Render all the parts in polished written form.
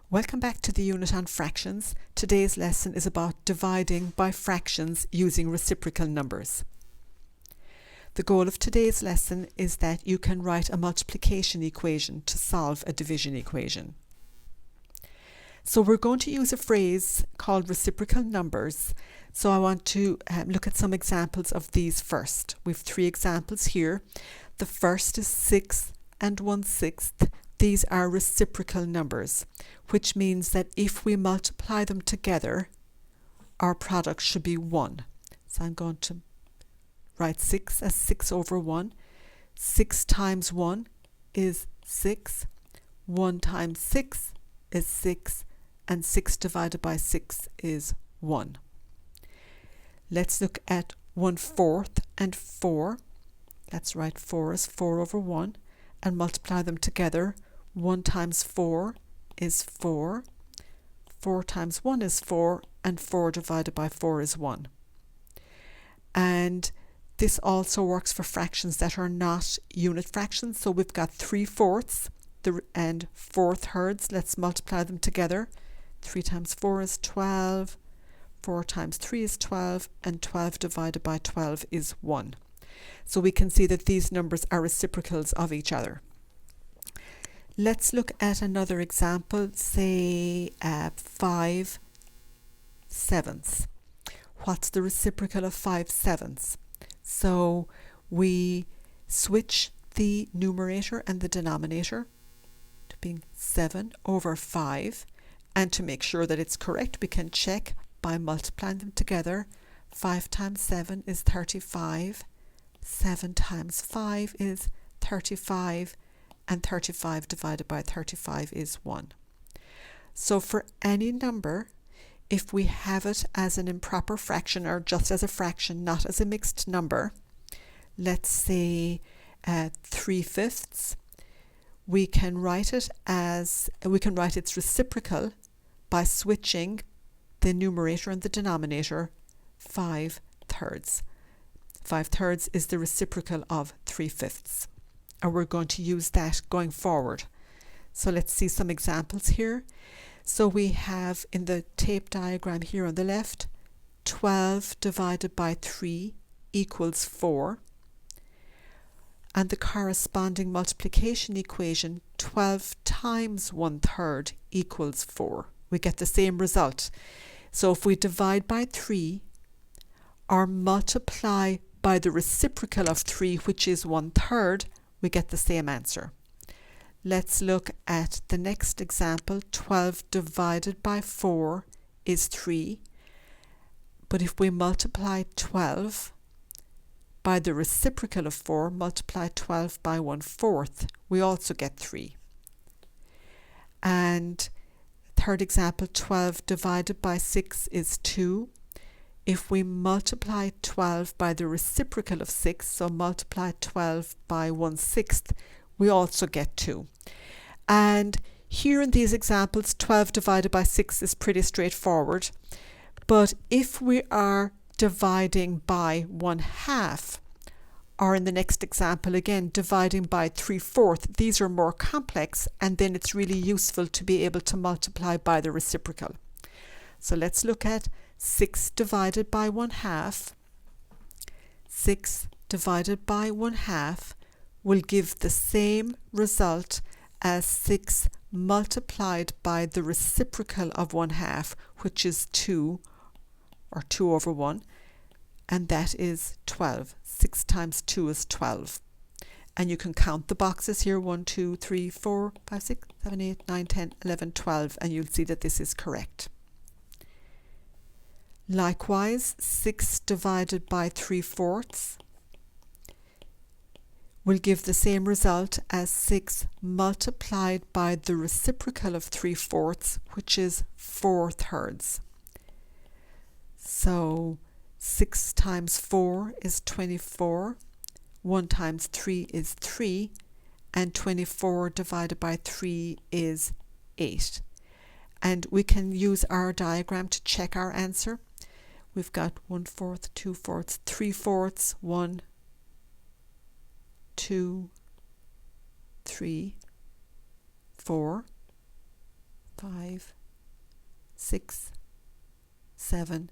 Welcome back to the unit on fractions. Today's lesson is about dividing by fractions using reciprocal numbers. The goal of today's lesson is that you can write a multiplication equation to solve a division equation. So we're going to use a phrase called reciprocal numbers. So I want to look at some examples of these first. We have three examples here. The first is 6 and 1/6. These are reciprocal numbers, which means that if we multiply them together, our product should be 1. So I'm going to write 6 as 6 over 1. 6 times 1 is 6. 1 times 6 is 6. And 6 divided by 6 is 1. Let's look at 1/4 and 4. Let's write 4 as 4 over 1 and multiply them together. 1 times 4 is 4. 4 times 1 is 4, and 4 divided by 4 is 1. And this also works for fractions that are not unit fractions. So we've got 3/4 and 4/3. Let's multiply them together. 3 times 4 is 12. 4 times 3 is 12, and 12 divided by 12 is 1. So we can see that these numbers are reciprocals of each other. Let's look at another example, say 5/7. What's the reciprocal of 5/7? So we switch the numerator and the denominator to being 7 over 5. And to make sure that it's correct, we can check by multiplying them together. 5 times 7 is 35. 7 times 5 is 35. And 35 divided by 35 is 1. So for any number, if we have it as an improper fraction or just as a fraction, not as a mixed number, let's say 3/5, we can write its reciprocal by switching the numerator and the denominator 5/3. 5/3 is the reciprocal of 3/5. And we're going to use that going forward. So let's see some examples here. So we have in the tape diagram here on the left, 12 divided by 3 equals 4. And the corresponding multiplication equation, 12 times 1/3 equals 4. We get the same result. So if we divide by 3 or multiply by the reciprocal of 3, which is 1/3, we get the same answer. Let's look at the next example. 12 divided by 4 is 3. But if we multiply 12 by the reciprocal of 4, multiply 12 by 1/4, we also get 3. And third example, 12 divided by 6 is 2. If we multiply 12 by the reciprocal of 6, so multiply 12 by 1/6, we also get 2. And here in these examples, 12 divided by 6 is pretty straightforward. But if we are dividing by 1/2, or in the next example again, dividing by 3/4, these are more complex, and then it's really useful to be able to multiply by the reciprocal. So let's look at 6 divided by 1/2. 6 divided by 1/2 will give the same result as 6 multiplied by the reciprocal of 1/2, which is 2, or 2 over 1, and that is 12. 6 times 2 is 12. And you can count the boxes here, 1, 2, 3, 4, 5, 6, 7, 8, 9, 10, 11, 12, and you'll see that this is correct. Likewise, 6 divided by 3/4 will give the same result as 6 multiplied by the reciprocal of 3/4, which is 4/3. So 6 times 4 is 24. 1 times 3 is 3. And 24 divided by 3 is 8. And we can use our diagram to check our answer. We've got 1/4, 2/4, 3/4, 1, 2, 3, 4, 5, 6, 7,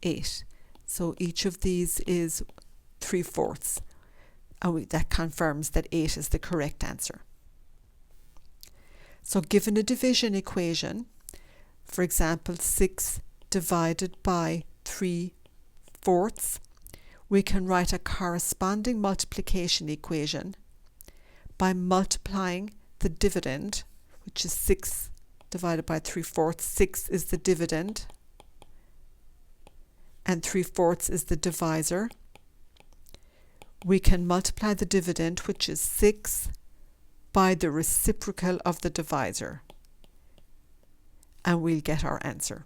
8. So each of these is 3/4, and that confirms that 8 is the correct answer. So given a division equation, for example 6 divided by 3/4, we can write a corresponding multiplication equation by multiplying the dividend, which is 6 divided by 3/4. 6 is the dividend and 3/4 is the divisor. We can multiply the dividend, which is 6, by the reciprocal of the divisor, and we'll get our answer.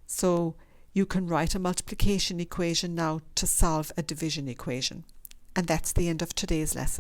So you can write a multiplication equation now to solve a division equation. And that's the end of today's lesson.